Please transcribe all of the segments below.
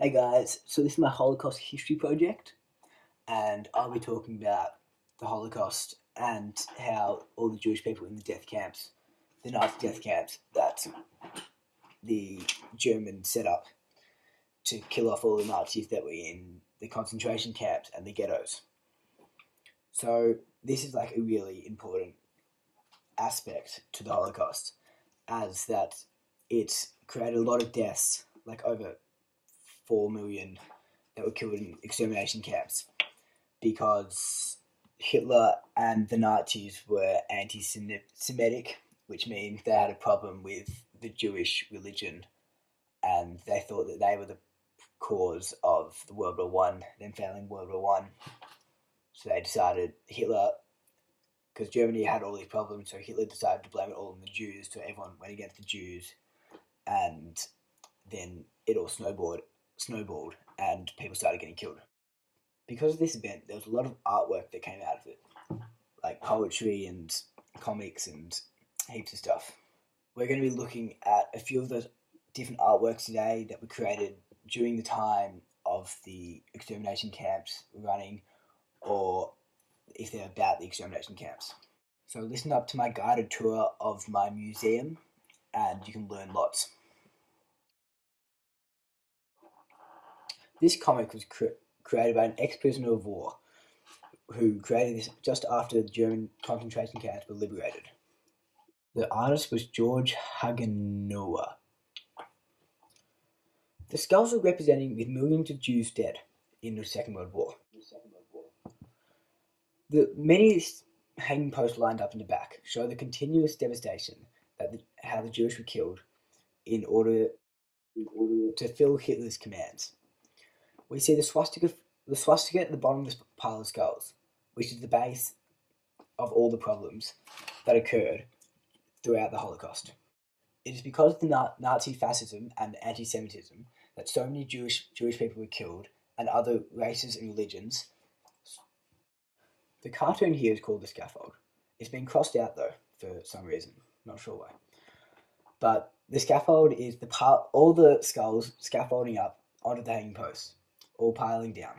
Hey guys, so this is my Holocaust history project, and I'll be talking about the Holocaust and how all the Jewish people in the death camps, the Nazi death camps that the Germans set up to kill off all the Nazis that were in the concentration camps and the ghettos. So this is like a really important aspect to the Holocaust, as that it created a lot of deaths, like over 4 million that were killed in extermination camps, because Hitler and the Nazis were anti Semitic, which means they had a problem with the Jewish religion, and they thought that they were the cause of the World War One, them failing World War One. So they decided Hitler, because Germany had all these problems, so Hitler decided to blame it all on the Jews. So everyone went against the Jews, and then it all snowballed, and people started getting killed. Because of this event, there was a lot of artwork that came out of it, like poetry and comics and heaps of stuff. We're going to be looking at a few of those different artworks today that were created during the time of the extermination camps running, or if they're about the extermination camps. So listen up to my guided tour of my museum, and you can learn lots. This comic was created by an ex-prisoner of war who created this just after the German concentration camps were liberated. The artist was George Hagenauer. The skulls are representing with millions of Jews dead in the Second World War. The many hanging posts lined up in the back show the continuous devastation that how the Jewish were killed in order to fill Hitler's commands. We see the swastika at the bottom of this pile of skulls, which is the base of all the problems that occurred throughout the Holocaust. It is because of the Nazi fascism and anti-Semitism that so many Jewish people were killed, and other races and religions. The cartoon here is called The Scaffold. It's been crossed out though for some reason, not sure why. But the scaffold is all the skulls scaffolding up onto the hanging posts, all piling down.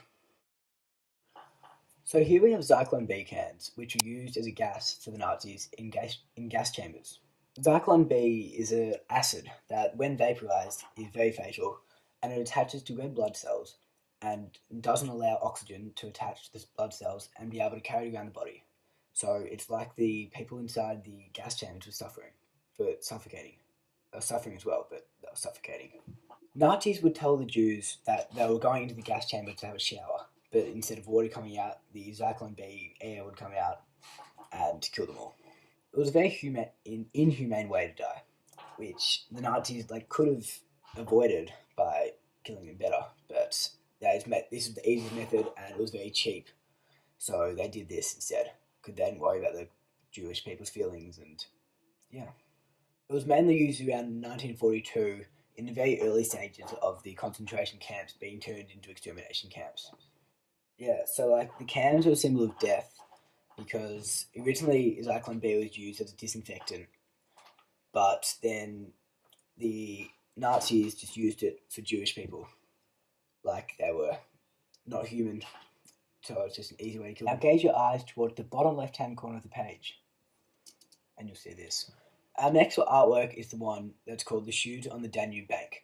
So here we have Zyklon B cans, which were used as a gas for the Nazis in gas chambers. Zyklon B is an acid that, when vaporized, is very fatal, and it attaches to red blood cells and doesn't allow oxygen to attach to the blood cells and be able to carry it around the body. So it's like the people inside the gas chambers were suffering as well, but they were suffocating. Nazis would tell the Jews that they were going into the gas chamber to have a shower, but instead of water coming out, the Zyklon B air would come out and kill them all. It was a very inhumane way to die, which the Nazis could have avoided by killing them better, but this was the easiest method, and it was very cheap, so they did this instead, because they didn't worry about the Jewish people's feelings, and yeah. It was mainly used around 1942 in the very early stages of the concentration camps being turned into extermination camps. Yeah, so the cans are a symbol of death, because originally Zyklon B was used as a disinfectant, but then the Nazis just used it for Jewish people, like they were not human, so it's just an easy way to kill them. Now gaze your eyes towards the bottom left-hand corner of the page, and you'll see this. Our next artwork is the one that's called The Shoes on the Danube Bank.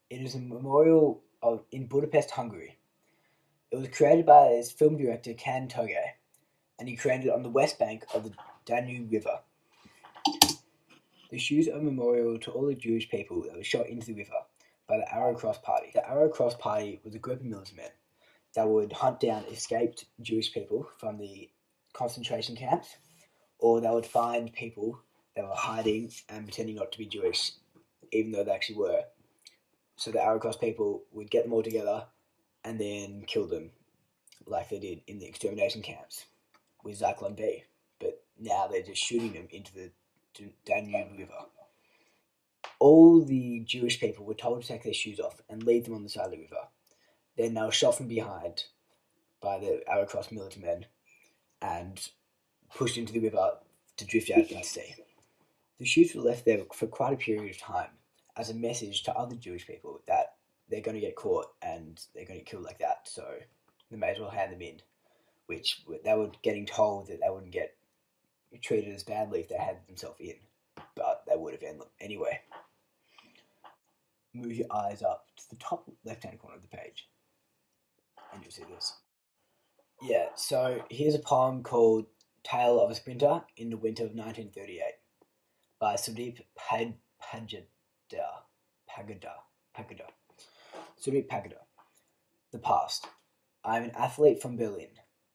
It is a memorial in Budapest, Hungary. It was created by its film director Can Togay, and he created it on the west bank of the Danube River. The shoes are a memorial to all the Jewish people that were shot into the river by the Arrow Cross Party. The Arrow Cross Party was a group of militiamen that would hunt down escaped Jewish people from the concentration camps, or they would find people that were hiding and pretending not to be Jewish, even though they actually were. So the Arrow Cross people would get them all together and then kill them, like they did in the extermination camps with Zyklon B. But now they're just shooting them into the Danube River. All the Jewish people were told to take their shoes off and leave them on the side of the river. Then they were shot from behind by the Arrow Cross militiamen and pushed into the river to drift out into the sea. The shoes were left there for quite a period of time as a message to other Jewish people that they're going to get caught and they're going to get killed like that. So they may as well hand them in, which they were getting told that they wouldn't get treated as badly if they had themselves in, but they would have anyway. Move your eyes up to the top left-hand corner of the page, and you'll see this. Yeah, so here's a poem called Tale of a Sprinter in the Winter of 1938 by Sudeep Pagada. Sudeep Pagada. The past. I am an athlete from Berlin.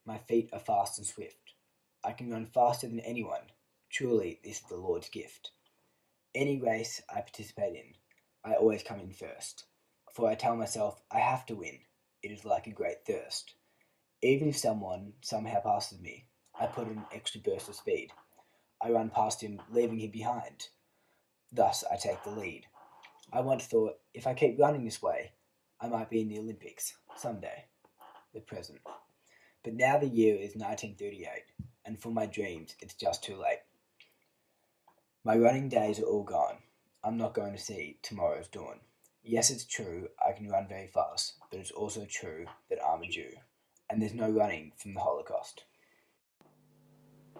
My feet are fast and swift. I can run faster than anyone. Truly, this is the Lord's gift. Any race I participate in, I always come in first. For I tell myself I have to win. It is like a great thirst. Even if someone somehow passes me, I put in an extra burst of speed. I run past him, leaving him behind. Thus, I take the lead. I once thought, if I keep running this way, I might be in the Olympics someday. The present. But now the year is 1938, and for my dreams, it's just too late. My running days are all gone. I'm not going to see tomorrow's dawn. Yes, it's true, I can run very fast, but it's also true that I'm a Jew, and there's no running from the Holocaust.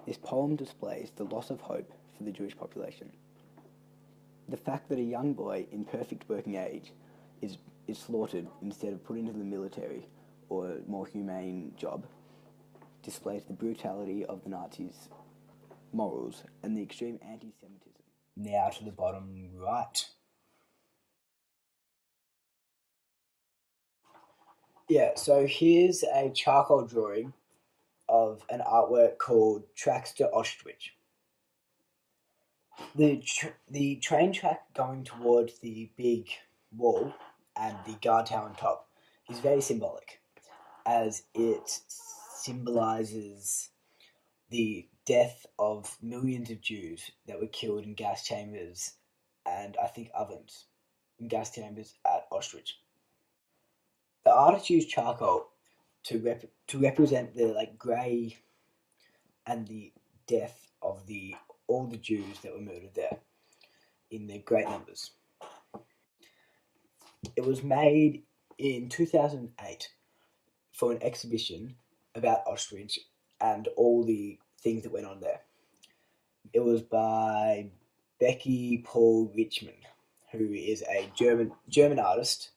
This poem displays the loss of hope for the Jewish population. The fact that a young boy in perfect working age is slaughtered instead of put into the military or a more humane job displays the brutality of the Nazis' morals and the extreme anti-Semitism. Now to the bottom right. Yeah, so here's a charcoal drawing of an artwork called Tracks to Auschwitz. The train track going towards the big wall and the guard tower on top is very symbolic, as it symbolizes the death of millions of Jews that were killed in gas chambers and I think ovens in gas chambers at Auschwitz. The artist used charcoal to represent the grey and the death of all the Jews that were murdered there in their great numbers. It was made in 2008 for an exhibition about Auschwitz and all the things that went on there. It was by Becky Paul Richman, who is a German artist.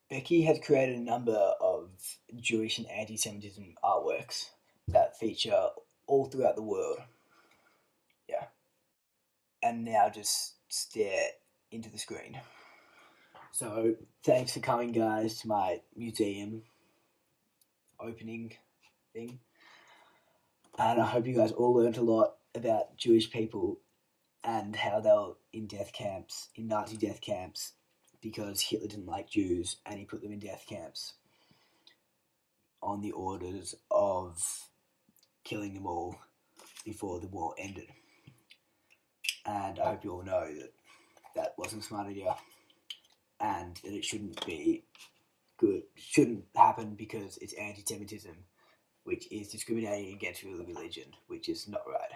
Becky has created a number of Jewish and anti-Semitism artworks that feature all throughout the world. Yeah. And now just stare into the screen. So, thanks for coming, guys, to my museum opening thing. And I hope you guys all learned a lot about Jewish people and how they were in death camps, in Nazi death camps, because Hitler didn't like Jews and he put them in death camps on the orders of killing them all before the war ended. And I hope you all know that that wasn't a smart idea and that it shouldn't be good, shouldn't happen because it's anti-Semitism, which is discriminating against religion, which is not right.